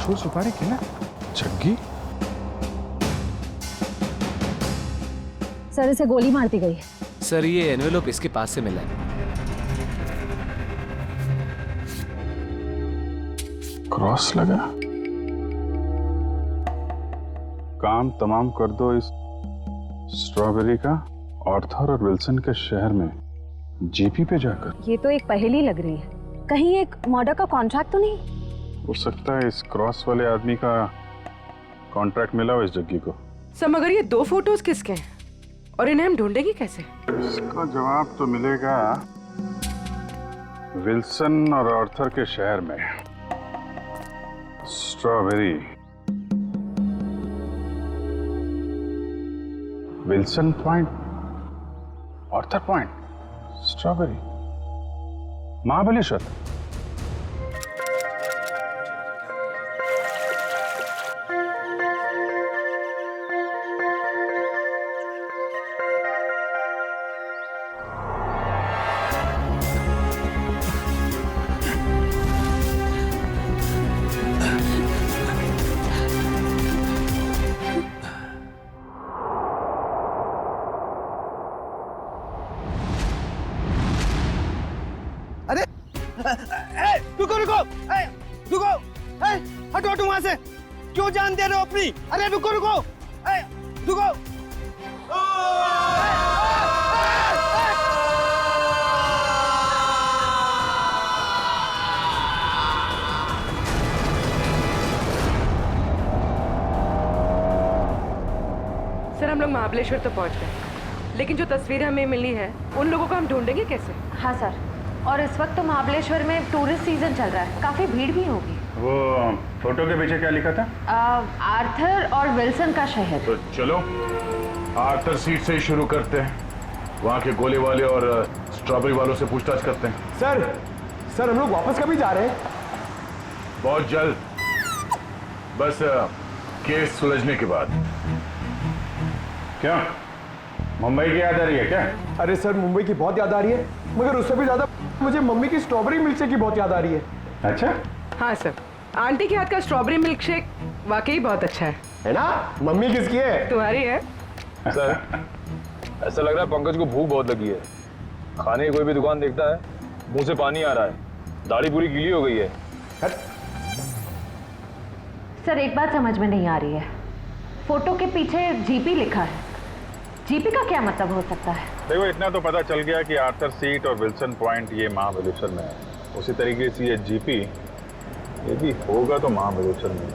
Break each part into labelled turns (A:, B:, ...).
A: मशहूर सुपारी किला जग्गी।
B: सर इसे गोली मार दी गई है।
C: सर ये एनवेलप इसके पास से मिला है।
A: क्रॉस लगा। काम तमाम कर दो इस स्ट्रॉबेरी का आर्थर और विल्सन के शहर में जीपी पे जाकर।
B: ये तो एक पहेली लग रही है, कहीं एक मर्डर का कॉन्ट्रैक्ट तो नहीं?
A: हो सकता है इस क्रॉस वाले आदमी का कॉन्ट्रैक्ट मिला हो इस जग्गी को।
D: सर मगर ये 2 फोटोज किसके हैं और इन्हें हम ढूंढेंगे कैसे?
A: इसका जवाब तो मिलेगा विल्सन और आर्थर के शहर में। Strawberry, Wilson point, Arthur point, strawberry, Mahabaleshwar.
E: रुको रुको, रुको, हटो हटो वहां से। क्यों जान दे रहे हो अपनी? अरे रुको रुको, रुको।
D: सर हम लोग महाबलेश्वर तो पहुंच गए, लेकिन जो तस्वीर हमें मिली है उन लोगों को हम ढूंढेंगे कैसे?
B: हाँ सर, और इस वक्त तो महाबलेश्वर में टूरिस्ट सीजन चल रहा है, काफी भीड़ भी होगी।
A: वो फोटो के पीछे क्या लिखा था?
B: आर्थर और विल्सन का शहर।
F: तो चलो आर्थर सीट से ही शुरू करते हैं। वहाँ के गोले वाले और स्ट्रॉबेरी वालों से पूछताछ करते हैं।
E: सर हम लोग वापस कभी जा रहे हैं?
F: बहुत जल्द, बस केस सुलझने के बाद।
A: क्या मुंबई की याद आ रही है क्या?
E: अरे सर मुंबई की बहुत याद आ रही है, मगर उससे भी ज्यादा मुझे मम्मी की स्ट्रॉबेरी मिल्क शेक की बहुत याद आ रही है।
A: अच्छा,
D: हाँ सर, आंटी के हाथ का स्ट्रॉबेरी मिल्क शेक वाकई बहुत अच्छा
E: है ना? मम्मी किसकी है?
D: तुम्हारी है।
G: सर ऐसा लग रहा है पंकज को भूख बहुत लगी है। खाने की कोई भी दुकान देखता है मुंह से पानी आ रहा है, दाढ़ी पूरी गीली हो गई है।
B: सर एक बात समझ में नहीं आ रही है, फोटो के पीछे जीपी लिखा है, जीपी का क्या मतलब हो सकता है?
A: देखो इतना तो पता चल गया कि आर्थर सीट और विल्सन पॉइंट ये महाबलेश्वर में है। उसी तरीके से ये जीपी ये भी होगा तो महाबलेश्वर में,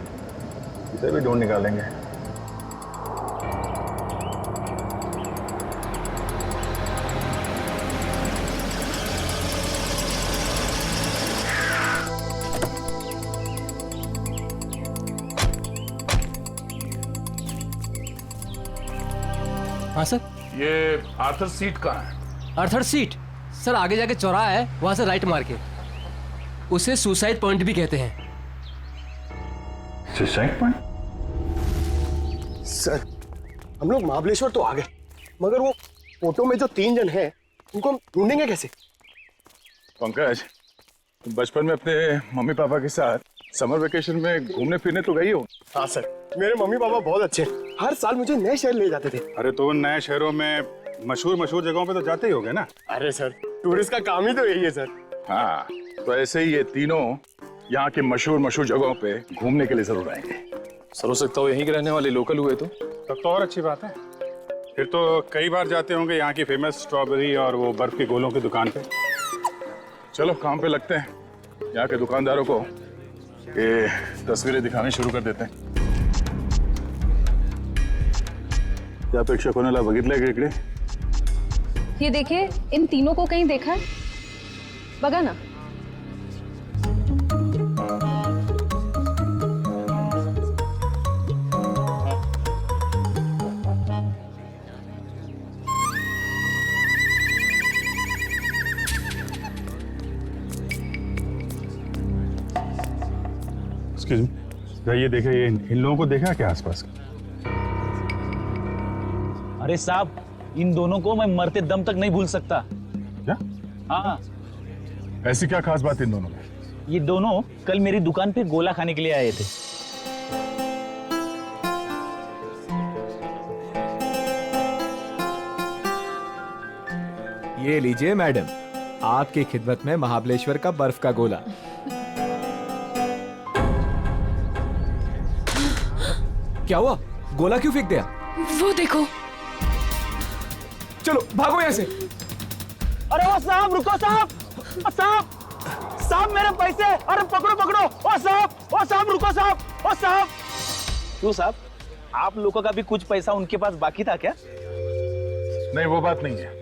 A: इसे भी ढूंढ निकालेंगे।
C: हाँ सर।
F: ये आर्थर सीट कहाँ है?
C: आर्थर सीट सर आगे जाके चौराहा है, वहां से राइट मार के। उसे सुसाइड पॉइंट भी कहते हैं।
A: Suicide point?
E: सर हम लोग महाबलेश्वर तो आ गए, मगर वो फोटो में जो 3 जन हैं उनको हम ढूंढेंगे कैसे?
A: पंकज, बचपन में अपने मम्मी पापा के साथ समर वेकेशन में घूमने फिरने तो गई हो?
E: हाँ सर, मेरे मम्मी पापा बहुत अच्छे हैं, हर साल मुझे नए शहर ले जाते थे।
A: अरे तो उन नए शहरों में मशहूर जगहों पे तो जाते ही होगे ना?
E: अरे सर टूरिस्ट का काम ही तो यही है सर।
F: हाँ, तो ऐसे ही ये तीनों यहाँ के मशहूर जगहों पे घूमने के लिए जरूर आएंगे।
G: सर हो सकता हो यहीं के रहने वाले लोकल हुए तो।
A: तब तो और अच्छी बात है, फिर तो कई बार जाते होंगे यहाँ की फेमस स्ट्रॉबेरी और वो बर्फ के गोलों की दुकान पे।
F: चलो काम पे लगते हैं, यहाँ के दुकानदारों को ये तस्वीरें दिखानी शुरू कर देते हैं।
A: क्या अपेक्षा कोणाला बघितलंय का इकडे?
B: ये देखिए, इन तीनों को कहीं देखा है? बघा ना।
A: एक्सक्यूज मी, ये देखा, ये इन लोगों को देखा क्या आसपास?
H: अरे साहब, इन दोनों को मैं मरते दम तक नहीं भूल सकता।
A: क्या?
H: हाँ,
F: ऐसी क्या खास बात इन दोनों में?
H: ये दोनों कल मेरी दुकान पे गोला खाने के लिए आए थे।
I: ये लीजिए मैडम, आपकी खिदमत में महाबलेश्वर का बर्फ का गोला। क्या हुआ? गोला क्यों फेंक दिया?
D: वो देखो।
I: चलो भागो यहाँ से।
E: अरे वो साहब रुको साहब, साहब साहब मेरे पैसे, अरे पकड़ो पकड़ो, ओ साहब रुको साहब, ओ साहब।
H: क्यों साहब, आप लोगों का भी कुछ पैसा उनके पास बाकी था क्या?
F: नहीं वो बात नहीं है।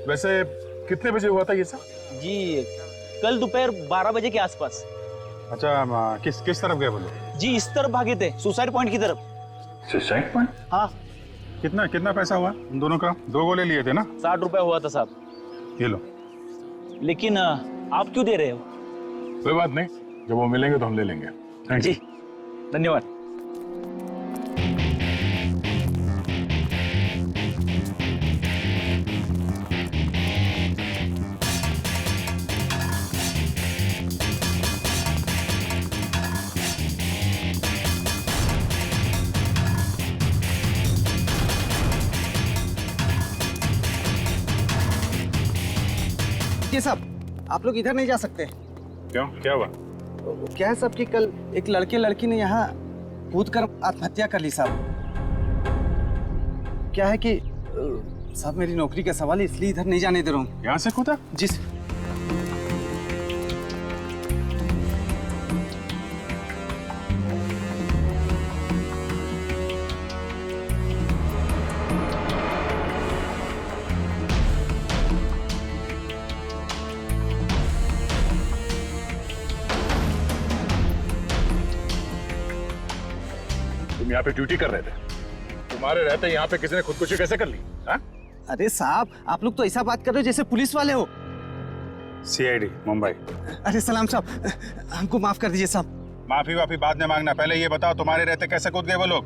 F: वैसे कितने बजे हुआ था ये सब?
H: जी कल दोपहर 12 बजे के आसपास।
A: अच्छा किस तरफ गए बोलो?
H: जी इस तरफ भागे थे, सुसाइड पॉइंट की तरफ।
A: Suicide point?
H: हाँ।
A: कितना पैसा हुआ उन दोनों का? 2 गोले लिए थे ना?
H: 60 रुपए हुआ था साहब।
A: ये लो।
H: लेकिन आप क्यों दे रहे हो?
F: कोई बात नहीं, जब वो मिलेंगे तो हम ले लेंगे। Thank you.
H: जी धन्यवाद।
E: ये साहब आप लोग इधर नहीं जा सकते।
A: क्यों, क्या हुआ?
E: क्या है साहब कि कल एक लड़की ने यहाँ कूद कर आत्महत्या कर ली साहब। क्या है कि साहब मेरी नौकरी का सवाल है, इसलिए इधर नहीं जाने दे रहा हूँ।
A: यहाँ से कूदा?
E: जी
F: तुम यहाँ पे ड्यूटी कर रहे थे, तुम्हारे रहते यहाँ पे किसी ने खुदकुशी कैसे कर ली? हाँ?
E: अरे साहब आप लोग तो ऐसा बात कर रहे हो जैसे पुलिस वाले हो।
A: CID मुंबई।
E: अरे सलाम साहब, हमको माफ कर दीजिए साहब।
A: माफी वाफी बाद में मांगना, पहले ये बताओ तुम्हारे रहते कैसे कूद गए वो लोग?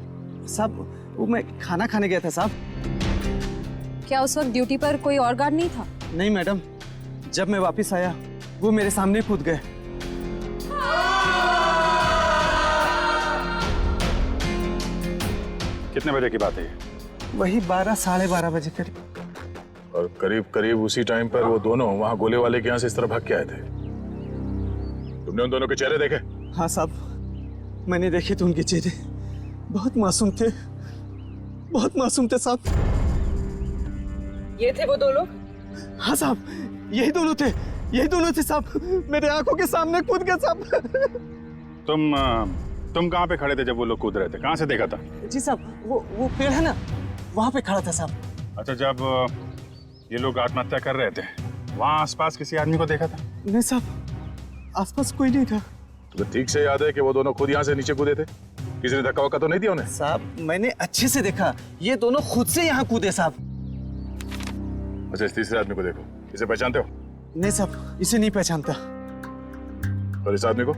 E: साहब वो मैं खाना खाने गया था साहब।
J: क्या उस वक्त ड्यूटी पर कोई और गार्ड नहीं था?
E: नहीं मैडम, जब मैं वापस आया वो मेरे सामने कूद गए।
A: कितने बजे की बात है ये?
E: वही 12 साढ़े 12 बजे करीब।
F: और करीब करीब उसी टाइम पर वो दोनों वहाँ गोले वाले के यहाँ से इस तरह भाग के आए थे। तुमने उन दोनों के चेहरे देखे?
E: हाँ साहब, मैंने देखे थे उनके चेहरे, बहुत मासूम थे, बहुत मासूम थे साहब।
D: ये थे वो दो लोग?
E: हाँ साहब, यही दोनों थे साहब, मेरे आंखों के सामने कूद गए साहब।
A: तुम कहाँ पे खड़े थे जब वो लोग कूद रहे थे? कहाँ से देखा था?
E: जी साहब, वो पेड़ है ना, वहाँ पे खड़ा था साहब।
A: अच्छा, जब ये लोग आत्महत्या कर रहे थे वहाँ आसपास किसी आदमी को देखा था?
E: नहीं साहब, आसपास कोई नहीं था।
F: तुम्हें ठीक से याद है कि वो दोनों खुद यहाँ से नीचे कूदे थे? किसी ने धक्का वक्का तो नहीं दिया उन्हें?
E: साहब मैंने अच्छे से देखा, ये दोनों खुद से यहाँ कूदे साहब।
F: अच्छा, इस तीसरे आदमी को देखो, इसे पहचानते हो?
E: नहीं साहब, इसे नहीं पहचानता।
F: और इस आदमी को?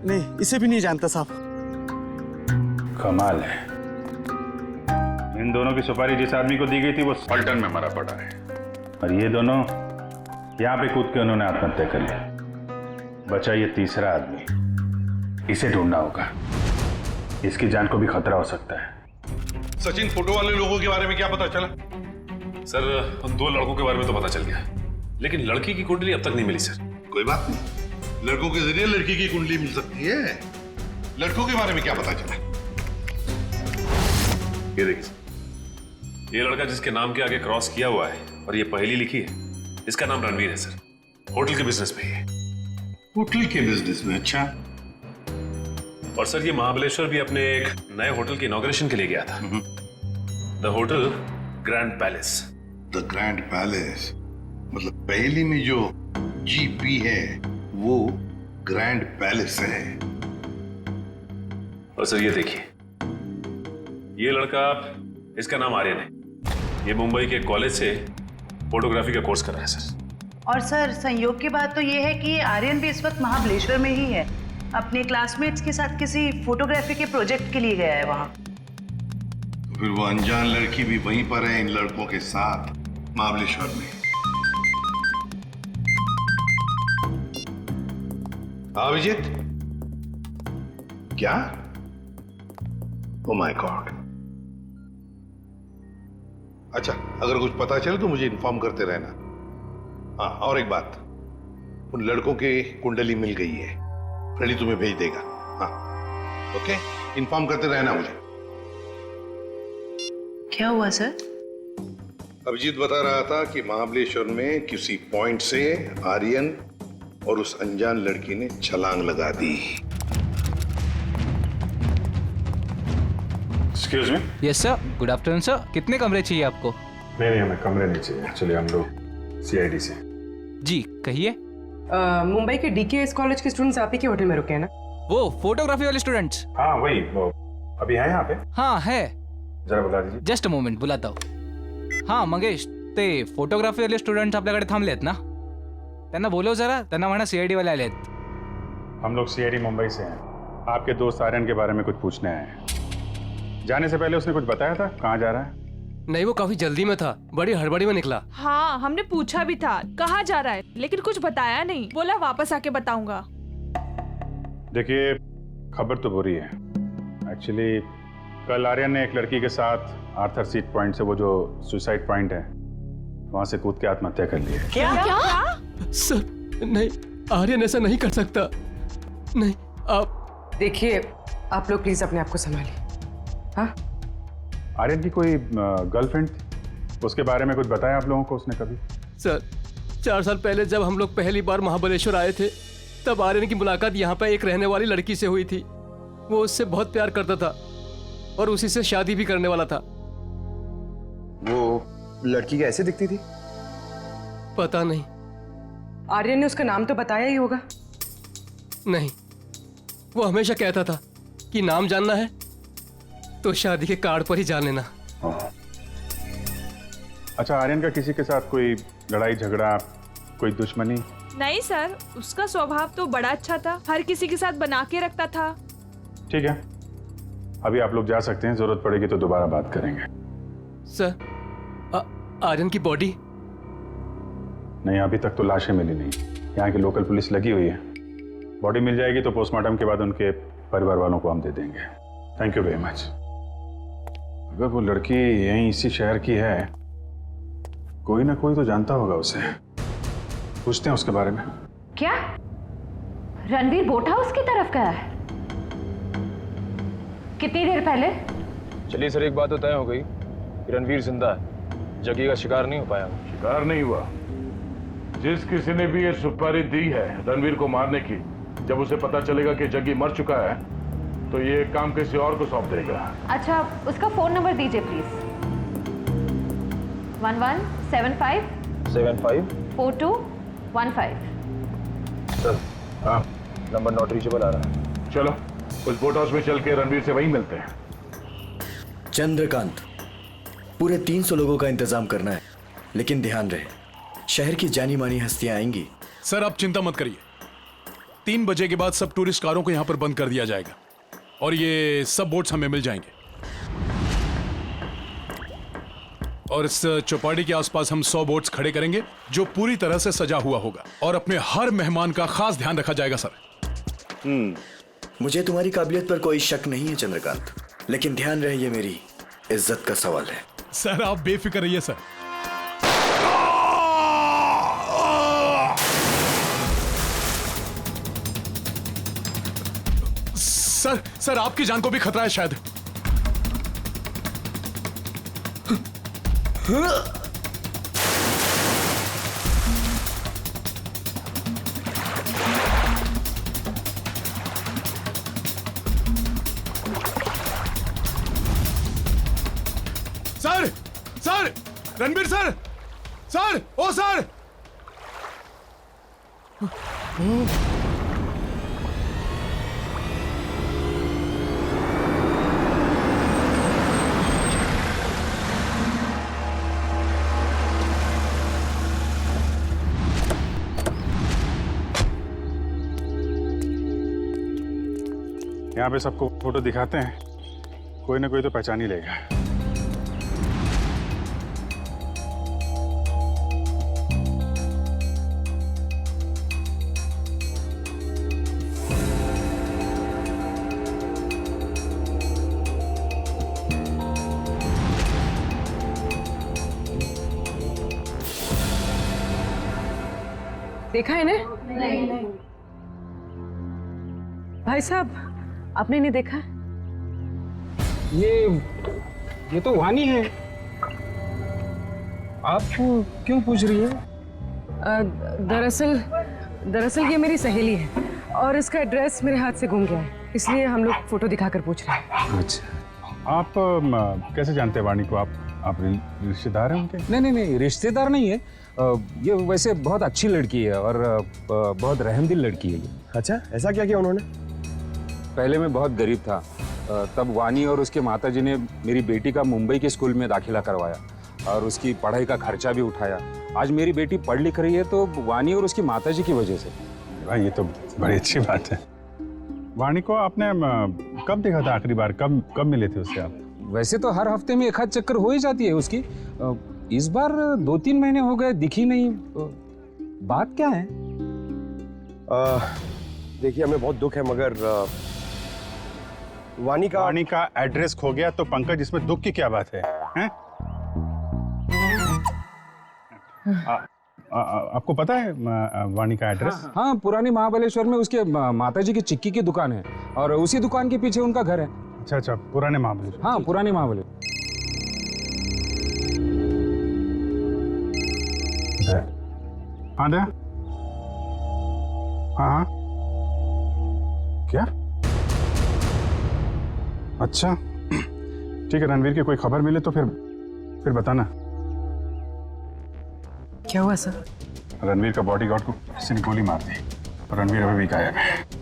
E: नहीं, इसे भी नहीं जानता साहब।
A: कमाल है, इन दोनों की सुपारी जिस आदमी को दी गई थी वो पलटन में मरा पड़ा है, और ये दोनों यहाँ पे कूद के उन्होंने आत्महत्या कर ली। बचा ये तीसरा आदमी, इसे ढूंढना होगा, इसकी जान को भी खतरा हो सकता है।
K: सचिन, फोटो वाले लोगों के बारे में क्या पता चला?
G: सर, उन 2 लड़कों के बारे में तो पता चल गया, लेकिन लड़की की कुंडली अब तक नहीं मिली सर।
K: कोई बात नहीं, लड़कों के जरिए लड़की की कुंडली मिल सकती है। लड़कों के बारे में क्या पता चला?
G: ये देखिए, ये लड़का जिसके नाम के आगे क्रॉस किया हुआ है और ये पहेली लिखी है, इसका नाम रणवीर है सर। होटल के बिजनेस में है।
K: होटल के बिजनेस में? अच्छा।
G: और सर ये महाबलेश्वर भी अपने एक नए होटल के इनॉग्रेशन के लिए गया था। The hotel grand palace.
K: The grand palace मतलब पहेली में जो GP है वो ग्रैंड पैलेस है।
G: और सर ये देखिए, ये लड़का, इसका नाम आर्यन है। ये मुंबई के कॉलेज से फोटोग्राफी का कोर्स कर रहा है सर।
L: और सर संयोग की बात तो ये है कि आर्यन भी इस वक्त महाबलेश्वर में ही है, अपने क्लासमेट्स के साथ किसी फोटोग्राफी के प्रोजेक्ट के लिए गया है वहाँ।
K: तो फिर वो अनजान लड़की भी वहीं पर है इन लड़कों के साथ महाबलेश्वर में। अभिजीत, क्या? ओह माय गॉड, अच्छा, अगर कुछ पता चले तो मुझे इन्फॉर्म करते रहना। हाँ, और एक बात, उन लड़कों की कुंडली मिल गई है, फ्रेडी तुम्हें भेज देगा। हाँ, ओके, इन्फॉर्म करते रहना मुझे।
L: क्या हुआ सर?
K: अभिजीत बता रहा था कि महाबलेश्वर में किसी पॉइंट से आर्यन और उस अनजान लड़की ने छलांग लगा दी।
A: Excuse me.
M: Yes sir, good afternoon sir. कितने कमरे चाहिए आपको?
A: नहीं, हमें कमरे नहीं चाहिए। एक्चुअली हम लोग सीआईडी से।
M: जी कहिए।
D: मुंबई के डीकेएस कॉलेज के स्टूडेंट्स आप ही के होटल में रुके हैं ना?
M: वो फोटोग्राफी वाले स्टूडेंट्स?
A: हाँ वही, वो अभी है यहाँ पे?
M: हाँ है।
A: जरा बता दीजिए।
M: जस्ट अ मोमेंट, बुलाता हूँ। हाँ मंगेश, ते फोटोग्राफी वाले स्टुडंट्स आपल्याकडे थांबलेत ना? त्यांना बोलव जरा, त्यांना म्हणा सीआईडी वाले आलेत।
A: हम लोग सीआईडी मुंबई से हैं। आपके दोस्त आर्यन के बारे में कुछ पूछने आए हैं। जाने से पहले उसने कुछ बताया था कहाँ जा रहा है?
C: नहीं, वो काफी जल्दी में था, बड़ी हड़बड़ी में निकला।
N: हाँ, हमने पूछा भी था कहाँ जा रहा है, लेकिन कुछ बताया नहीं। बोला वापस आके बताऊंगा।
A: देखिए, खबर तो बुरी है। एक्चुअली कल आर्यन ने एक लड़की के साथ आर्थर सीट पॉइंट से, वो जो सुसाइड पॉइंट है, वहां से कूद के आत्महत्या कर ली है।
C: क्या? सर नहीं, आर्यन ऐसा नहीं कर सकता। नहीं, आप
D: देखिए, आप लोग प्लीज अपने आप को संभालिए। हाँ,
A: आर्यन की कोई गर्लफ्रेंड थी, उसके बारे में कुछ बताया आप लोगों को उसने कभी?
C: सर 4 साल पहले जब हम लोग पहली बार महाबलेश्वर आए थे, तब आर्यन की मुलाकात यहाँ पर एक रहने वाली लड़की से हुई थी। वो उससे बहुत प्यार करता था और उसी से शादी भी करने वाला था।
I: वो लड़की कैसे दिखती थी?
C: पता नहीं।
D: आर्यन ने उसका नाम तो बताया ही होगा।
C: नहीं, वो हमेशा कहता था कि नाम जानना है तो शादी के कार्ड पर ही जान लेना।
A: अच्छा, आर्यन का किसी के साथ कोई लड़ाई झगड़ा, कोई दुश्मनी?
N: नहीं सर, उसका स्वभाव तो बड़ा अच्छा था, हर किसी के साथ बना के रखता था।
A: ठीक है, अभी आप लोग जा सकते हैं, जरूरत पड़ेगी तो दोबारा बात करेंगे।
C: सर, आर्यन की बॉडी?
A: नहीं, अभी तक तो लाशें मिली नहीं। यहाँ की लोकल पुलिस लगी हुई है। बॉडी मिल जाएगी तो पोस्टमार्टम के बाद उनके परिवार वालों को हम दे देंगे। Thank you very much. अगर वो लड़की यहीं इसी शहर की है, कोई ना कोई तो जानता होगा उसे। पूछते हैं उसके बारे में।
B: क्या रणवीर बोट हाउस की तरफ गया है? कितनी देर पहले?
G: चलिए सर, एक बात तो तय हो गई कि रणवीर जिंदा है, जग्गी का शिकार नहीं हो पाया।
F: शिकार नहीं हुआ। जिस किसी ने भी ये सुपारी दी है रणवीर को मारने की, जब उसे पता चलेगा कि जग्गी मर चुका है, तो ये काम किसी और को सौंप देगा।
B: अच्छा, उसका फोन नंबर दीजिए प्लीज। 1175
G: 75
B: 4215।
G: सर, हाँ, नंबर नॉट रीचेबल आ रहा है।
F: चलो उस बोट हाउस में चल के रणवीर से वहीं मिलते हैं।
O: चंद्रकांत, पूरे 300 लोगों का इंतजाम करना है, लेकिन ध्यान रहे, शहर की जानी मानी हस्तियां आएंगी।
P: सर आप चिंता मत करिए, 3 बजे के बाद सब टूरिस्ट कारों को यहां पर बंद कर दिया जाएगा और ये सब बोट्स हमें मिल जाएंगे। और इस चौपाटी के आसपास हम 100 बोट्स खड़े करेंगे जो पूरी तरह से सजा हुआ होगा और अपने हर मेहमान का खास ध्यान रखा जाएगा। सर
O: मुझे तुम्हारी काबिलियत पर कोई शक नहीं है चंद्रकांत, लेकिन ध्यान रहे ये मेरी इज्जत का सवाल है।
P: सर आप बेफिक्र रहिए सर। सर आपकी जान को भी खतरा है शायद। सर रणबीर सर, ओ सर।
A: यहाँ पे सबको फोटो दिखाते हैं, कोई ना कोई तो पहचान ही लेगा।
D: देखा है ना? नहीं। भाई साहब, आपने नहीं देखा?
Q: ये तो वानी है। आप क्यों पूछ रही है?
D: दरअसल ये मेरी सहेली है और इसका एड्रेस मेरे हाथ से गुम गया है, इसलिए हम लोग फोटो दिखाकर पूछ रहे हैं।
P: अच्छा, आप कैसे जानते हैं वाणी को? आप रिश्तेदार हैं उनके?
Q: नहीं, रिश्तेदार नहीं है। ये वैसे बहुत अच्छी लड़की है और बहुत रहमदिल लड़की है ये।
E: अच्छा, ऐसा क्या किया उन्होंने?
Q: पहले मैं बहुत गरीब था, तब वानी और उसके माताजी ने मेरी बेटी का मुंबई के स्कूल में दाखिला करवाया और उसकी पढ़ाई का खर्चा भी उठाया। आज मेरी बेटी पढ़ लिख रही है तो वानी और उसकी माताजी की वजह से।
P: भाई, ये तो बड़ी अच्छी बात है। वाणी को आपने कब देखा था आखिरी बार? कब मिले थे उससे आप?
Q: वैसे तो हर हफ्ते में एक आध चक्कर हो ही जाती है उसकी। इस बार 2-3 महीने हो गए, दिखी नहीं। बात क्या है?
E: देखिए, हमें बहुत दुख है, मगर वाणी का
P: एड्रेस खो गया तो पंकज, इसमें दुख की क्या बात है? हैं? आपको पता है वाणी का एड्रेस?
Q: हाँ, पुरानी महाबलेश्वर में उसके माताजी की चिक्की की दुकान है और उसी दुकान के पीछे उनका घर है।
P: अच्छा, पुराने महाबलेश्वर।
Q: हाँ, पुरानी महाबलेश्वर।
P: हाँ दया, हाँ क्या? अच्छा, ठीक है। रणवीर की कोई खबर मिले तो फिर बताना।
D: क्या हुआ सर?
P: रणवीर का बॉडीगार्ड को किसी ने गोली मार दी और रणवीर अभी भी गायब है।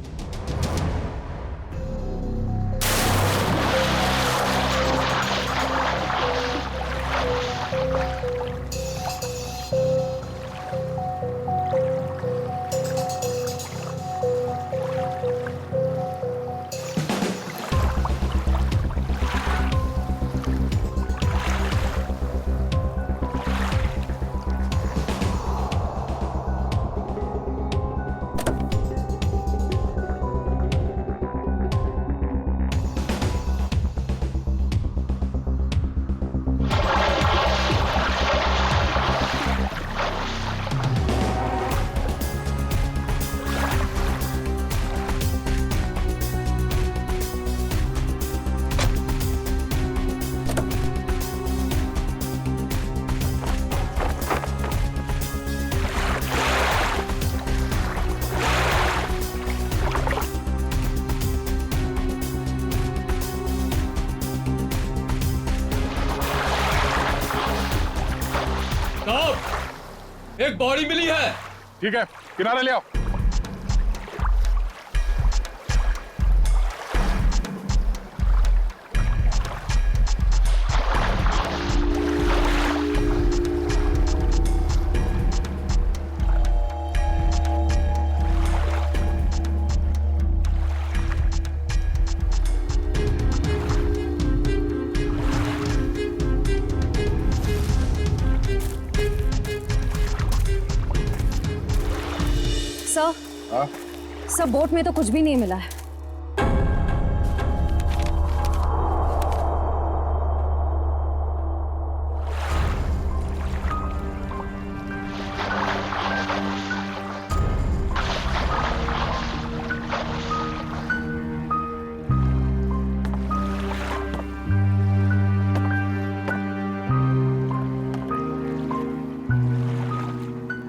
C: एक बॉडी मिली है।
P: ठीक है, किनारे ले आओ।
J: सर, बोट में तो कुछ भी नहीं मिला है।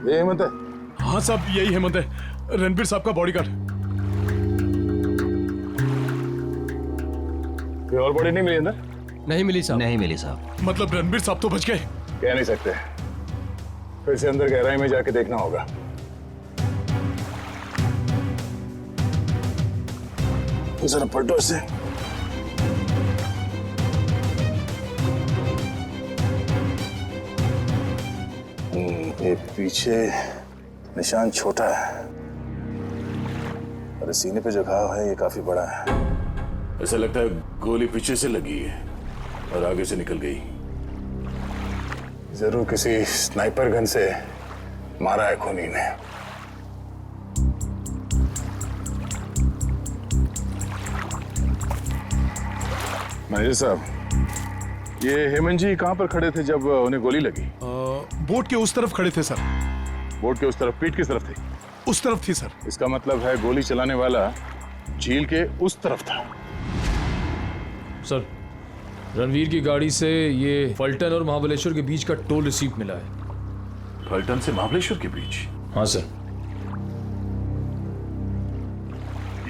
F: ये हेमंत है?
P: हाँ साहब, यही हेमंत है, रणबीर साहब का बॉडीगार्ड।
F: कोई और बॉडी नहीं मिली अंदर?
C: नहीं मिली साहब।
R: नहीं मिली साहब।
P: मतलब रणबीर साहब तो बच गए?
F: कह नहीं सकते, फिर से अंदर गहराई में जाके देखना होगा। जरा पलटो इसे। एक पीछे निशान छोटा है और सीने पे जो घाव है ये काफी बड़ा है। ऐसा लगता है गोली पीछे से लगी है और आगे से निकल गई। जरूर किसी स्नाइपर गन से मारा है खूनी ने। मैनेजर साहब, ये हेमंत जी कहां पर खड़े थे जब उन्हें गोली लगी?
P: बोट के उस तरफ खड़े थे सर।
F: बोट के उस तरफ? पीठ किस तरफ थी?
P: उस तरफ थी सर।
F: इसका मतलब है गोली चलाने वाला झील के उस तरफ था।
G: सर, रणवीर की गाड़ी से ये फलटन और महाबलेश्वर के बीच का टोल रिसीप्ट मिला है।
F: फलटन से महाबलेश्वर के बीच?
G: हाँ सर।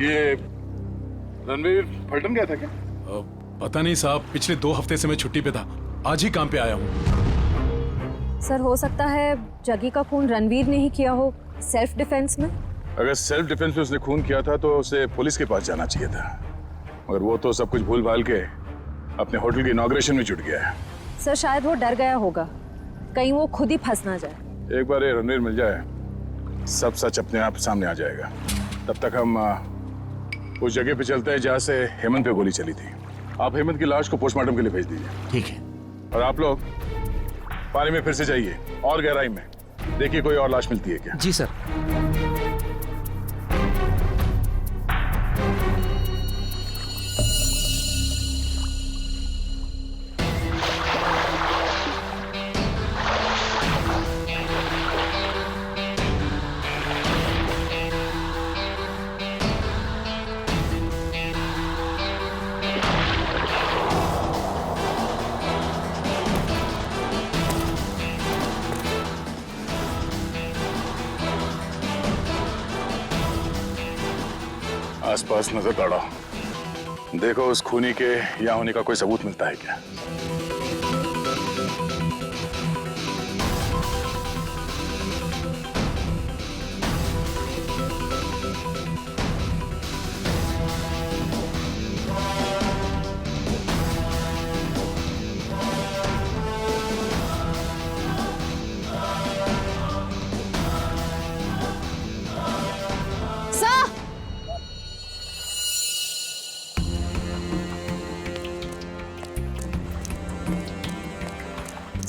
F: ये रणवीर फलटन गया था क्या?
P: पता नहीं साहब, पिछले 2 हफ्ते से मैं छुट्टी पे था, आज ही काम पे आया हूँ।
J: सर हो सकता है जगी का खून रणवीर ने ही किया हो, सेल्फ डिफेंस में।
F: अगर सेल्फ डिफेंस में उसने खून किया था तो उसे पुलिस के पास जाना चाहिए था, मगर वो तो सब कुछ भूल भाल के अपने होटल की इनॉग्रेशन में जुट गया है।
J: सर शायद वो डर गया होगा, कहीं वो खुद ही फंस ना जाए।
F: एक बार ये रणवीर मिल जाए, सब सच अपने आप सामने आ जाएगा। तब तक हम उस जगह पे चलते हैं जहाँ से हेमंत पे गोली चली थी। आप हेमंत की लाश को पोस्टमार्टम के लिए भेज दीजिए।
O: ठीक है।
F: और आप लोग पानी में फिर से जाइए और गहराई में, देखिए कोई और लाश मिलती है क्या।
M: जी सर।
F: आसपास नजर दौड़ाओ, देखो उस खूनी के यहाँ होने का कोई सबूत मिलता है क्या।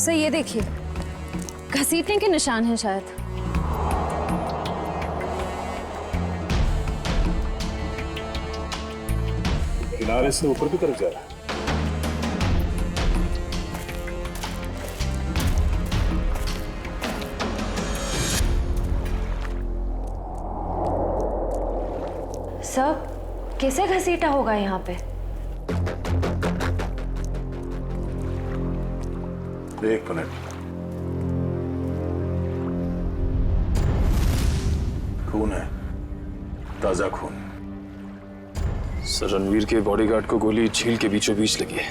J: सर ये देखिए, घसीटने के निशान हैं शायद।
F: किनारे से ऊपर की तरफ जा रहा है।
B: सर कैसे घसीटा होगा यहाँ पे?
F: एक मिनट, खून है, ताजा खून।
G: सर रणवीर के बॉडीगार्ड को गोली झील के बीचों बीच लगी है,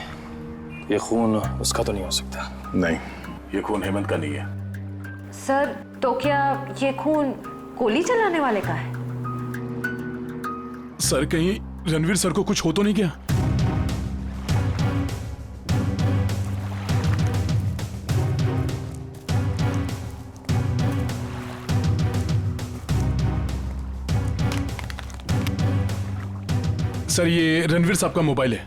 G: ये खून उसका तो नहीं हो सकता।
F: नहीं, ये खून हेमंत का नहीं है।
B: सर तो क्या ये खून गोली चलाने वाले का है?
P: सर कहीं रणवीर सर को कुछ हो तो नहीं गया? सर ये रणवीर साहब का मोबाइल है।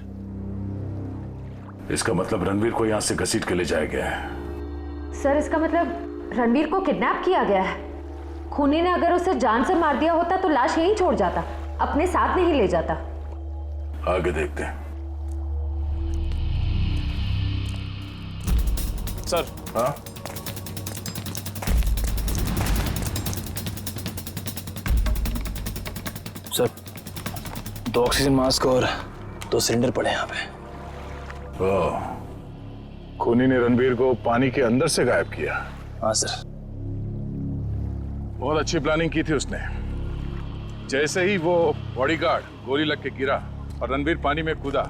F: इसका मतलब रणवीर को यहां से घसीट के ले जाया गया है।
B: सर इसका मतलब रणवीर को किडनैप किया गया है। खूनी ने अगर उसे जान से मार दिया होता तो लाश यहीं छोड़ जाता, अपने साथ नहीं ले जाता।
F: आगे देखते हैं।
G: सर।
F: हाँ?
G: सर 2 ऑक्सीजन मास्क और 2 सिलेंडर पड़े यहाँ पे।
F: खूनी ने रणवीर को पानी के अंदर से गायब किया।
G: हाँ सर।
F: बहुत अच्छी प्लानिंग की थी उसने। जैसे ही वो बॉडीगार्ड गोली लग के गिरा और रणवीर पानी में कूदा,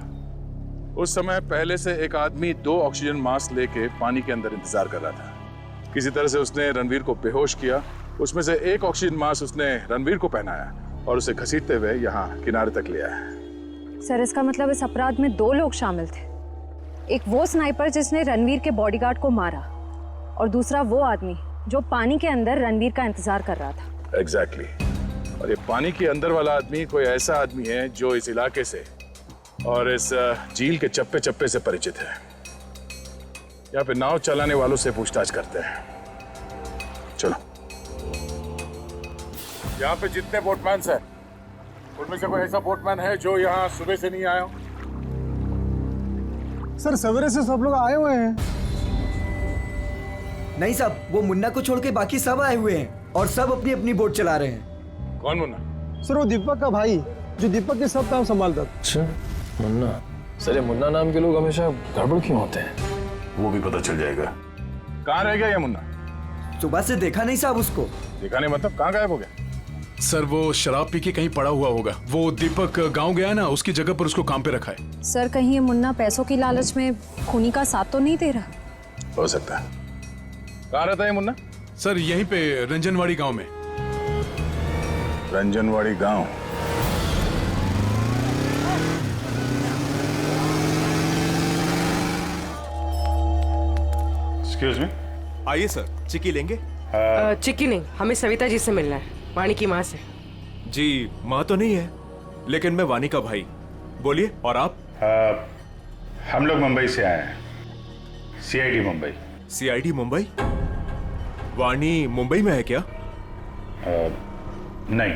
F: उस समय पहले से एक आदमी 2 ऑक्सीजन मास्क लेके पानी के अंदर इंतजार कर रहा था। किसी तरह से उसने रणवीर को बेहोश किया, उसमें से एक ऑक्सीजन मास्क उसने रणवीर को पहनाया और उसे घसीटते हुए यहाँ किनारे तक ले आया।
J: सर इसका मतलब इस अपराध में 2 लोग शामिल थे, एक वो स्नाइपर जिसने रणवीर के बॉडीगार्ड को मारा और दूसरा वो आदमी जो पानी के अंदर रणवीर का इंतजार कर रहा था।
F: एग्जैक्टली। और ये पानी के अंदर वाला आदमी कोई ऐसा आदमी है जो इस इलाके से और इस झील के चप्पे चप्पे से परिचित है। यहाँ पे नाव चलाने वालों से पूछताछ करते हैं। चलो। यहाँ पे जितने बोटमैन हैं, उनमें से कोई ऐसा बोटमैन है जो यहाँ सुबह से नहीं आया हो?
E: सर सवेरे से सब लोग आए हुए हैं।
O: नहीं साहब, वो मुन्ना को छोड़ के बाकी सब आए हुए हैं और सब अपनी अपनी बोट चला रहे हैं।
F: कौन मुन्ना?
E: सर वो दीपक का भाई, जो दीपक के सब काम संभालता।
G: अच्छा मुन्ना। सर ये मुन्ना नाम के लोग हमेशा गड़बड़ क्यों होते हैं?
F: वो भी पता चल जाएगा। कहाँ रह गया ये मुन्ना?
O: सुबह से देखा नहीं साहब उसको।
F: देखा नहीं मतलब कहाँ गायब हो गया?
P: सर वो शराब पी के कहीं पड़ा हुआ होगा। वो दीपक गांव गया ना, उसकी जगह पर उसको काम पे रखा है।
J: सर कहीं ये मुन्ना पैसों की लालच में खूनी का साथ तो नहीं दे रहा?
F: हो सकता है। कहाँ रहता है मुन्ना?
P: सर यहीं पे रंजनवाड़ी गांव में।
F: रंजनवाड़ी गांव?
A: Excuse me.
R: आइए सर, चिक्की लेंगे?
D: चिक्की नहीं, हमें सविता जी से मिलना है, वाणी की माँ से।
R: जी माँ तो नहीं है, लेकिन मैं वाणी का भाई। बोलिए। और आप?
A: हम लोग मुंबई से आए हैं, सीआईडी मुंबई।
R: सीआईडी मुंबई? वाणी मुंबई में है क्या?
A: नहीं।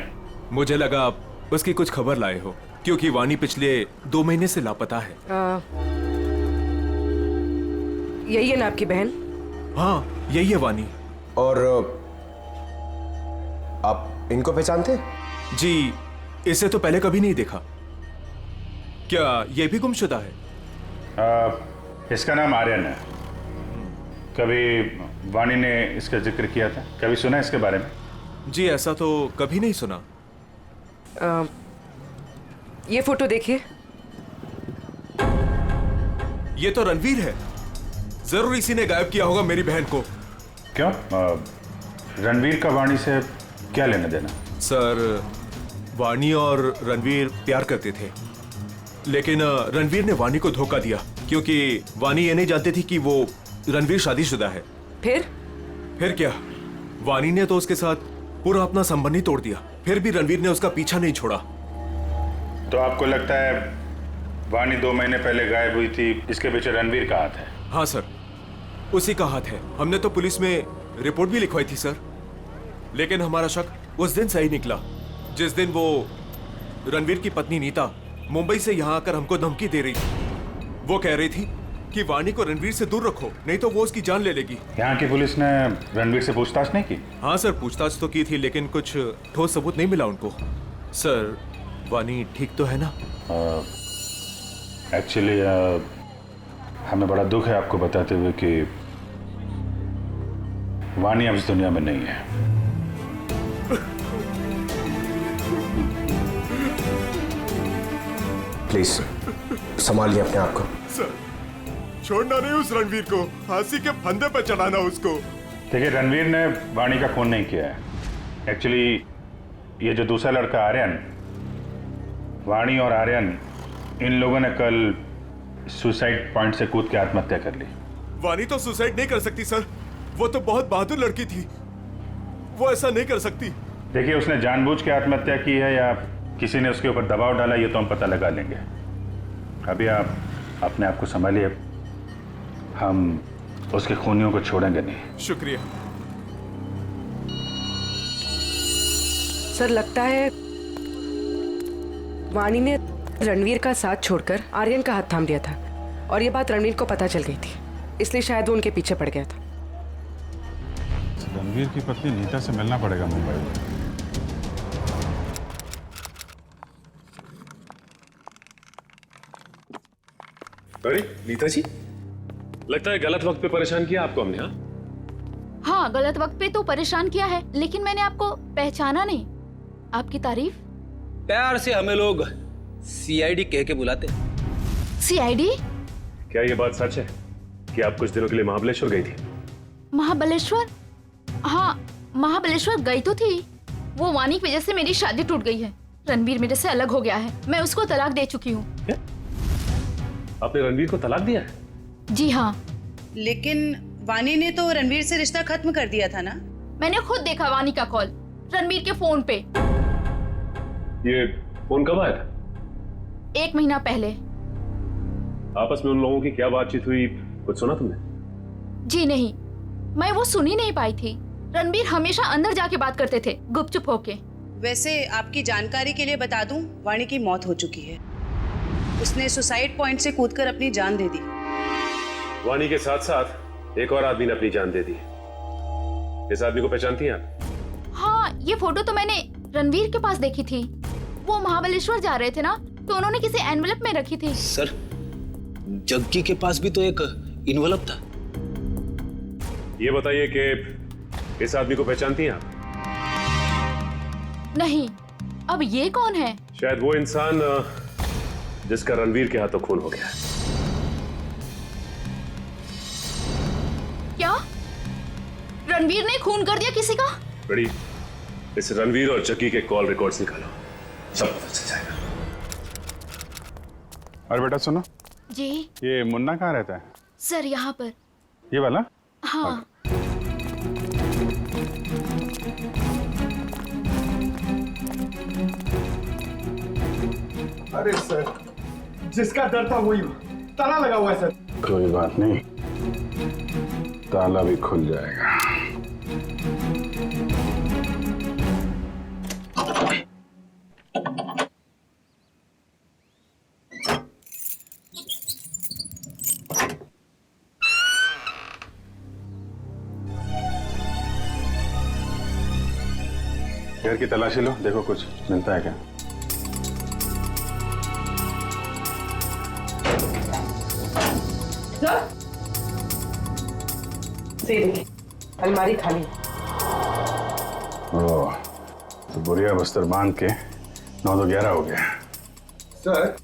R: मुझे लगा आप उसकी कुछ खबर लाए हो, क्योंकि वाणी पिछले 2 महीने से लापता है।
D: यही है ना आपकी बहन?
R: हाँ यही है वाणी।
S: और आप इनको पहचानते हैं?
R: जी इसे तो पहले कभी नहीं देखा। क्या ये भी गुमशुदा है?
A: इसका नाम आर्यन है। कभी वाणी ने इसका जिक्र किया था? कभी सुना इसके बारे में?
R: जी ऐसा तो कभी नहीं सुना।
D: ये फोटो देखिए।
R: ये तो रणवीर है। जरूर इसी ने गायब किया होगा मेरी बहन को।
A: क्यों? रणवीर का वाणी से क्या लेना देना?
R: सर वाणी और रणवीर प्यार करते थे, लेकिन रणवीर ने वाणी को धोखा दिया, क्योंकि वाणी ये नहीं जानती थी कि वो रणवीर शादीशुदा है।
D: फिर
R: क्या, वाणी ने तो उसके साथ पूरा अपना संबंध ही तोड़ दिया। फिर भी रणवीर ने उसका पीछा नहीं छोड़ा।
A: तो आपको लगता है वाणी 2 महीने पहले गायब हुई थी, इसके पीछे रणवीर का हाथ है?
R: हाँ सर, उसी का हाथ है। हमने तो पुलिस में रिपोर्ट भी लिखवाई थी सर, लेकिन हमारा शक उस दिन सही निकला जिस दिन वो रणवीर की पत्नी नीता मुंबई से यहाँ आकर हमको धमकी दे रही थी। वो कह रही थी कि वाणी को रणवीर से दूर रखो, नहीं तो वो उसकी जान ले लेगी।
A: यहाँ की पुलिस ने रणवीर से पूछताछ नहीं की?
R: हाँ सर, पूछताछ तो की थी, लेकिन कुछ ठोस सबूत नहीं मिला उनको। सर वाणी ठीक तो है ना?
A: एक्चुअली हमें बड़ा दुख है आपको बताते हुए कि वाणी अब इस दुनिया में नहीं है।
S: प्लीज संभालिए अपने आप को।
R: सर छोड़ना नहीं उस रणवीर को, फांसी के फंदे पर चढ़ाना उसको।
A: देखिए रणवीर ने वाणी का खून नहीं किया है। एक्चुअली ये जो दूसरा लड़का आर्यन, वाणी और आर्यन इन लोगों ने कल सुसाइड पॉइंट से कूद के आत्महत्या कर ली।
R: वाणी तो सुसाइड नहीं कर सकती सर, वो तो बहुत बहादुर लड़की थी, वो ऐसा नहीं कर सकती।
A: देखिए उसने जानबूझ के आत्महत्या की है या किसी ने उसके ऊपर दबाव डाला, ये तो हम पता लगा लेंगे। अभी आप अपने आप को संभालिए, हम उसके खूनियों को छोड़ेंगे नहीं।
R: शुक्रिया
D: सर। लगता है वाणी ने रणवीर का साथ छोड़कर आर्यन का हाथ थाम लिया था, और ये बात रणवीर को पता चल गई थी, इसलिए शायद वो उनके पीछे पड़ गया था।
A: रणवीर की पत्नी नीता से मिलना पड़ेगा मुंबई में।
G: अरे नीता जी, लगता है गलत वक्त पे परेशान किया आपको हमने।
T: हाँ गलत वक्त पे तो परेशान किया है, लेकिन मैंने आपको पहचाना नहीं। आपकी तारीफ?
H: प्यार से हमें लोग सीआईडी कह के बुलाते।
T: सीआईडी?
G: क्या ये बात सच है कि आप कुछ दिनों के लिए महाबलेश्वर गई थी?
T: महाबलेश्वर? हाँ महाबलेश्वर गई तो थी। वो वाणी की वजह से मेरी शादी टूट गई है। रणवीर मेरे से अलग हो गया है, मैं उसको तलाक दे चुकी हूँ।
G: आपने रणवीर को तलाक दिया है?
T: जी हाँ।
L: लेकिन वाणी ने तो रणवीर से रिश्ता खत्म कर दिया था ना?
T: मैंने खुद देखा वाणी का कॉल रणवीर के फोन पे।
G: ये फोन कब आया था?
T: 1 महीना पहले।
G: आपस में उन लोगों की क्या बातचीत हुई, कुछ सुना तुमने?
T: जी नहीं, मैं वो सुन ही नहीं पाई थी। रणवीर हमेशा अंदर जाके बात करते थे, गुपचुप होके।
L: वैसे आपकी जानकारी के लिए बता दूं, वाणी की मौत हो चुकी है। उसने सुसाइड पॉइंट से कूदकर अपनी जान दे दी।
G: वाणी के साथ साथ एक और आदमी ने अपनी जान दे दी। इस आदमी को पहचानती हैं आप?
T: हाँ, ये फोटो तो मैंने रणवीर के पास देखी थी। वो महाबलेश्वर जा रहे थे ना, तो उन्होंने किसी एनवेलप में रखी थी।
H: सर, जग्गी के पास भी तो एक इन्वेलप था।
U: ये बताइए कि इस आदमी को पहचानती हैं आप?
T: नहीं। अब ये कौन है?
U: शायद वो इंसान जिसका रणवीर के हाथों खून हो गया।
T: क्या रणवीर ने खून कर दिया किसी का?
U: बड़ी, इस रणवीर और जग्गी के कॉल रिकॉर्ड्स निकालो, सब पता चल जाएगा।
A: और बेटा सुनो,
T: जी
A: ये मुन्ना कहाँ रहता है?
T: सर यहाँ पर।
A: ये वाला?
T: हाँ।
E: अरे सर, जिसका डर था वही ताला लगा हुआ है सर।
A: कोई बात नहीं, ताला भी खुल जाएगा। घर की तलाशी लो, देखो कुछ मिलता है क्या।
D: अलमारी खाली।
A: ओह, तो बुढ़िया बस्तर बांध के 9 तो 11 हो गया।
E: सर,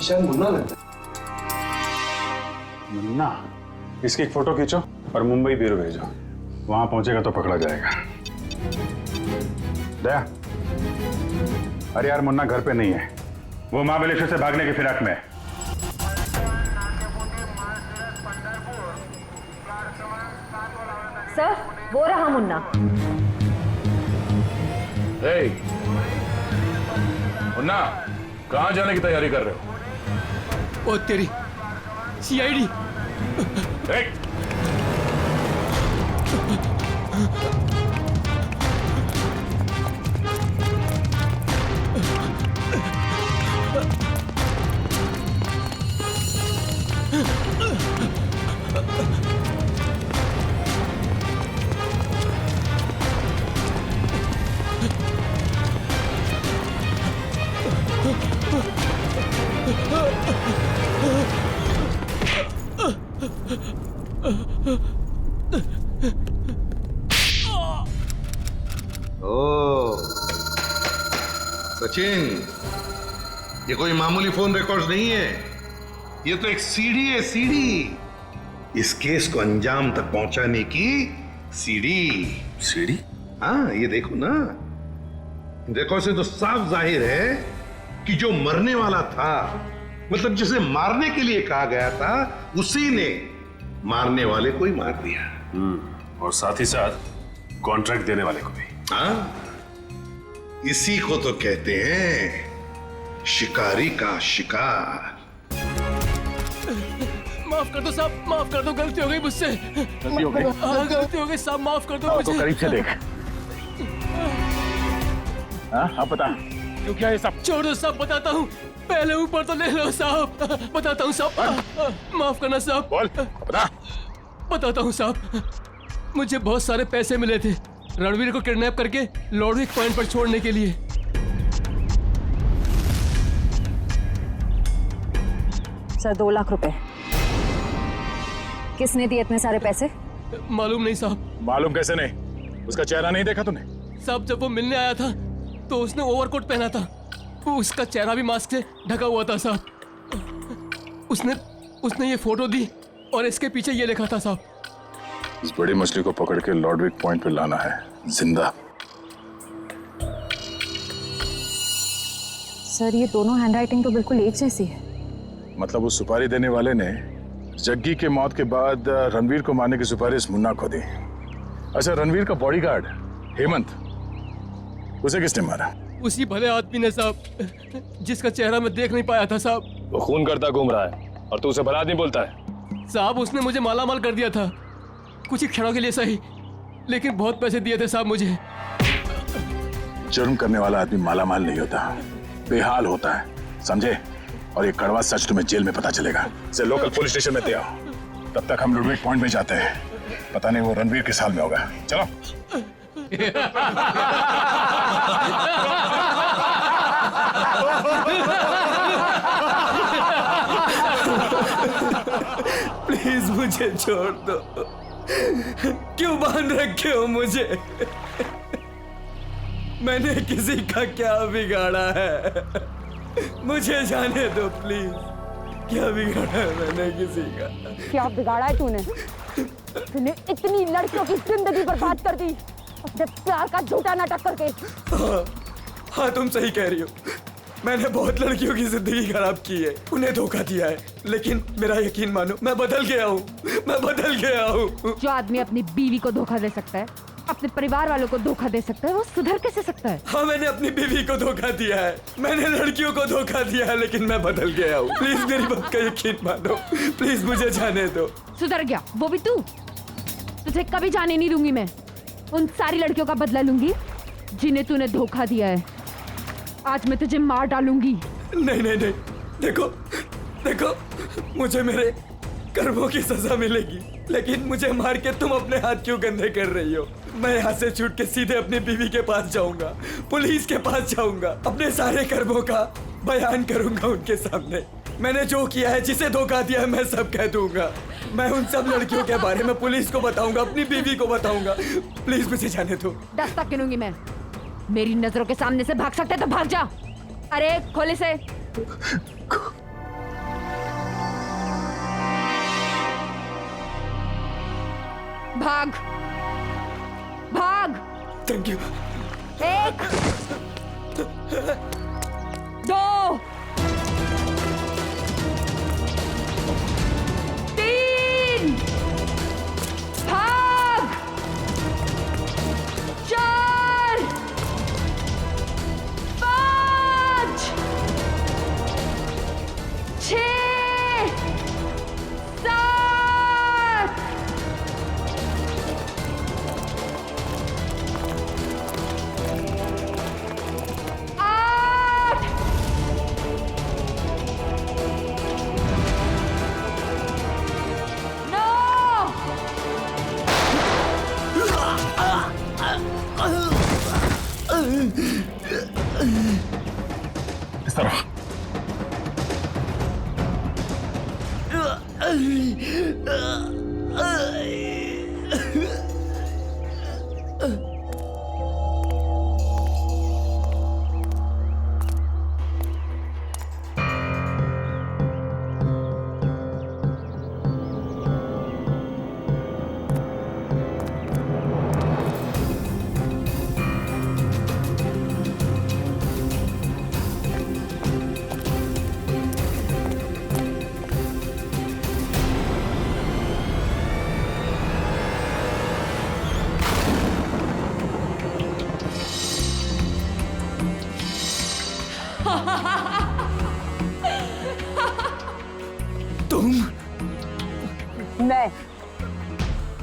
E: शायद मुन्ना लगता है।
A: मुन्ना? इसकी एक फोटो खींचो और मुंबई ब्यूरो भेजो, वहां पहुंचेगा तो पकड़ा जाएगा। दया, अरे यार मुन्ना घर पे नहीं है, वो महाबलेश्वर से भागने की फिराक में है।
B: सर, वो रहा मुन्ना।
F: मुन्ना, कहाँ जाने की तैयारी कर रहे हो?
C: ओ तेरी सीआईडी।
K: ओ सचिन, ये कोई मामूली फोन रिकॉर्ड्स नहीं है, ये तो एक सीढ़ी है, सीढ़ी। इस केस को अंजाम तक पहुंचाने की सीढ़ी।
F: सीढ़ी?
K: हाँ, ये देखो ना, देखो इसे तो साफ जाहिर है कि जो मरने वाला था, मतलब जिसे मारने के लिए कहा गया था, उसी ने मारने वाले को ही मार दिया।
U: और साथ ही साथ कॉन्ट्रैक्ट देने वाले को भी।
K: हाँ, इसी को तो कहते हैं शिकारी का शिकार।
C: माफ कर दो साहब, माफ कर दो, गलती हो गई मुझसे।
K: गलती हो गई?
C: हाँ, गलती हो गई साहब, माफ कर दो मुझे।
F: करीब से देख। हाँ, अब बता, क्यों क्या ये सब?
C: छोड़ दो साहब, बताता हूँ। पहले ऊपर तो ले लो साहब, बताता हूँ साहब। माफ करना साहब।
F: बोल, बता।
C: बताता हूँ साहब, मुझे बहुत सारे पैसे मिले थे रणवीर को किडनैप करके लॉर्डविक पॉइंट पर छोड़ने के लिए।
J: सर 2 लाख रुपए। किसने दिए इतने सारे पैसे?
C: मालूम नहीं साहब।
F: मालूम कैसे नहीं? उसका चेहरा नहीं देखा तूने?
C: साहब जब वो मिलने आया था तो उसने ओवरकोट पहना था, वो उसका चेहरा भी मास्क से ढका हुआ था साहब। उसने ये फोटो दी और इसके पीछे ये लिखा था साहब,
F: इस बड़ी मछली को पकड़ के लॉर्डविक पॉइंट पे लाना है जिंदा।
J: सर ये दोनों हैंडराइटिंग तो बिल्कुल एक जैसी है।
F: मतलब उस सुपारी देने वाले ने जग्गी के मौत के बाद रणवीर को मारने की सुपारी मुन्ना को दी। अच्छा, रणवीर का बॉडीगार्ड हेमंत, उसे किसने मारा?
C: उसी भले आदमी ने साहब, जिसका चेहरा मैं देख नहीं पाया था साहब।
G: वो खून करता घूम रहा है और तू उसे भला आदमी बोलता है?
C: साहब उसने मुझे मालामाल कर दिया था, कुछ ही क्षणों के लिए सही, लेकिन बहुत पैसे दिए थे साहब मुझे।
F: जुर्म करने वाला आदमी मालामाल नहीं होता, बेहाल होता है, समझे? और ये कड़वा सच तुम्हें जेल में पता चलेगा। इसे लोकल पुलिस स्टेशन में ले आओ, तब तक हम लुडविक पॉइंट में जाते हैं। पता नहीं वो रणवीर किस हाल में होगा। चलो।
I: प्लीज मुझे छोड़ दो। क्यों बांध रखे हो मुझे? मैंने किसी का क्या बिगाड़ा है? मुझे जाने दो प्लीज। क्या बिगाड़ा है मैंने किसी का?
V: क्या बिगाड़ा है तूने? तूने इतनी लड़कियों की जिंदगी बर्बाद कर दी अपने प्यार का झूठा नाटक करके।
I: हाँ तुम सही कह रही हो। मैंने बहुत लड़कियों की जिंदगी खराब की है, उन्हें धोखा दिया है, लेकिन मेरा यकीन मानो मैं बदल गया हूँ। मैं बदल गया हूँ।
V: जो आदमी अपनी बीवी को धोखा दे सकता है, अपने परिवार वालों को धोखा दे सकता है, वो सुधर कैसे सकता है?
I: हाँ मैंने अपनी बीवी को धोखा दिया है, मैंने लड़कियों को धोखा दिया है, लेकिन मैं बदल गया हूँ। प्लीज मेरी बात का यकीन मानो, प्लीज मुझे जाने दो।
V: सुधर गया वो भी तू? तुझे कभी जाने नहीं दूंगी मैं। उन सारी लड़कियों का बदला लूंगी जिन्हें तूने धोखा दिया है। आज मैं तुझे मार डालूंगी।
I: नहीं नहीं नहीं, देखो देखो, मुझे मेरे कर्मों की सजा मिलेगी, लेकिन मुझे मार के तुम अपने हाथ क्यों गंदे कर रही हो? मैं यहाँ से छूट के सीधे अपनी बीवी के पास जाऊंगा, पुलिस के पास जाऊंगा, अपने सारे कर्मों का बयान करूंगा उनके सामने। मैंने जो किया है, जिसे धोखा दिया है, मैं सब कह दूंगा। मैं उन सब लड़कियों के बारे में पुलिस को बताऊंगा, अपनी बीवी को बताऊंगा। प्लीज मुझे जाने दो।
V: दस्तक गिनूंगी मैं। मेरी नजरों के सामने से भाग सकते तो भाग जा। अरे खोले से। भाग भाग।
I: Thank you.
V: 1 2 3 भाग। 4 5 6 7 8
A: इस तरफ।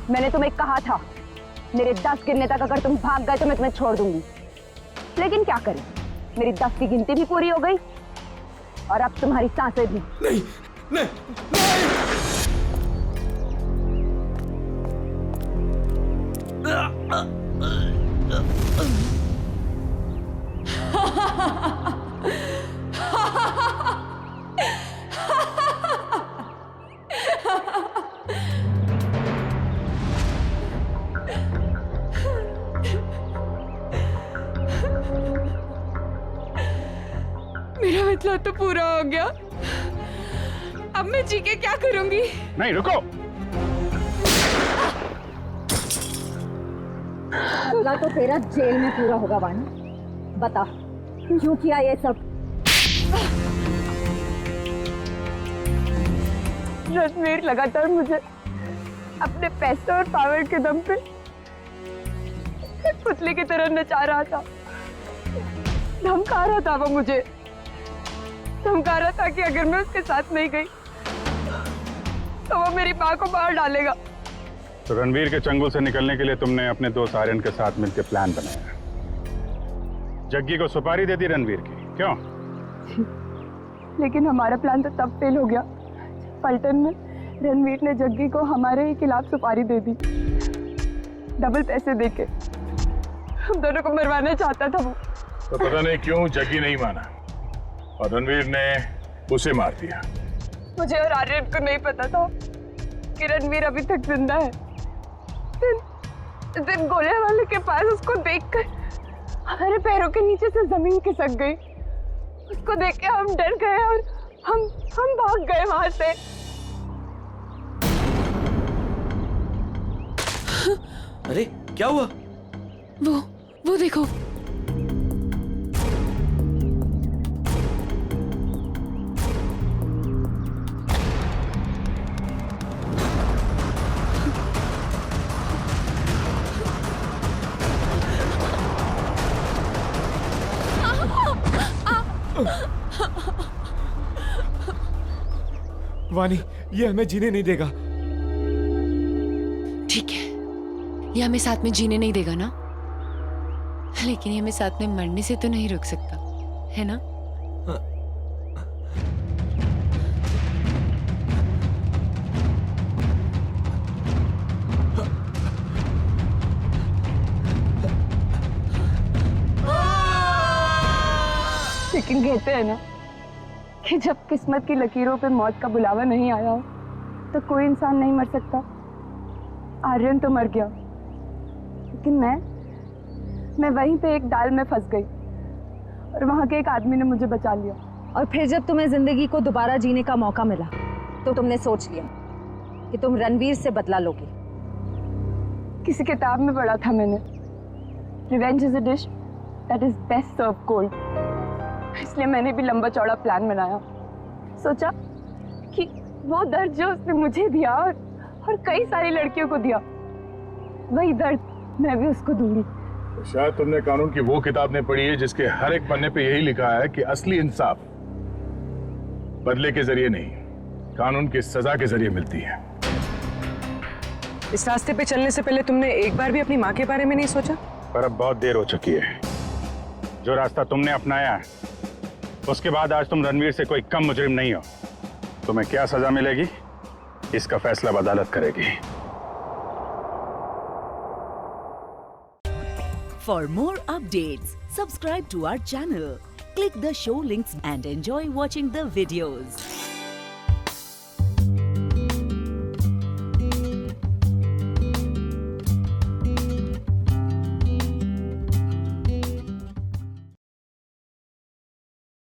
V: मैंने तुम्हें कहा था मेरे 10 गिनने तक अगर तुम भाग गए तो मैं तुम्हें छोड़ दूंगी, लेकिन क्या करें, मेरी 10 की गिनती भी पूरी हो गई और अब तुम्हारी सांसें भी।
I: नहीं नहीं
N: मेरा मतलब तो पूरा हो गया। अब मैं जी के क्या करूंगी?
A: नहीं रुको।
V: अगला तो तेरा जेल में पूरा होगा वानी। बता क्यों किया ये सब? रणवीर लगातार मुझे अपने पैसे और पावर के दम पे पुतले की तरह नचा रहा था। धमका रहा था वो मुझे, धमका रहा था कि अगर मैं उसके साथ नहीं गई तो वो मेरी माँ को मार डालेगा।
A: तो रणवीर के चंगुल से निकलने के लिए तुमने अपने दोस्त आर्यन के साथ मिलकर प्लान बनाया, जग्गी को सुपारी दे दी रणवीर की, क्यों?
V: लेकिन हमारा प्लान तो तब फेल हो गया पलटन में रणवीर ने जग्गी को हमारे ही खिलाफ सुपारी दे दी, डबल पैसे देके। हम दोनों को मरवाना चाहता था वो।
F: तो पता नहीं क्यों जग्गी नहीं माना और रणवीर ने उसे मार दिया।
V: मुझे और आर्यन को नहीं पता था कि रणवीर अभी तक जिंदा है। दिन गोले वाले के पास उसको देखकर हमारे पैरों के नीचे से जमीन खिसक गई। उसको देख के हम डर गए और हम भाग गए वहां से।
I: अरे क्या हुआ?
M: वो देखो।
R: वानी, ये हमें जीने नहीं देगा।
M: ठीक है, ये हमें साथ में जीने नहीं देगा ना, लेकिन ये हमें साथ में मरने से तो नहीं रोक सकता, है ना?
V: लेकिन कहते हैं ना कि जब किस्मत की लकीरों पे मौत का बुलावा नहीं आया हो तो कोई इंसान नहीं मर सकता। आर्यन तो मर गया, लेकिन मैं वहीं पे एक डाल में फंस गई और वहां के एक आदमी ने मुझे बचा लिया।
J: और फिर जब तुम्हें जिंदगी को दोबारा जीने का मौका मिला तो तुमने सोच लिया कि तुम रणवीर से बदला लोगी।
V: किसी किताब में पढ़ा था मैंने, revenge is a dish that is best serve cold. इसलिए मैंने भी लंबा चौड़ा प्लान बनाया। सोचा कि वो दर्द जो उसने मुझे दिया और कई सारी लड़कियों को दिया, वही दर्द मैं भी उसको दूंगी।
F: तो शायद तुमने कानून की वो किताब नहीं पढ़ी है जिसके हर एक पन्ने पे यही लिखा है कि असली इंसाफ बदले के जरिए नहीं, कानून की सजा के जरिए मिलती है।
D: इस रास्ते पे चलने से पहले तुमने एक बार भी अपनी माँ के बारे में नहीं सोचा?
A: पर अब बहुत देर हो चुकी है। जो रास्ता तुमने अपनाया है उसके बाद आज तुम रणवीर से कोई कम मुजरिम नहीं हो। तुम्हें क्या सजा मिलेगी इसका फैसला अदालत करेगी।
Q: For more updates, subscribe to our channel, click the show links and enjoy watching the videos.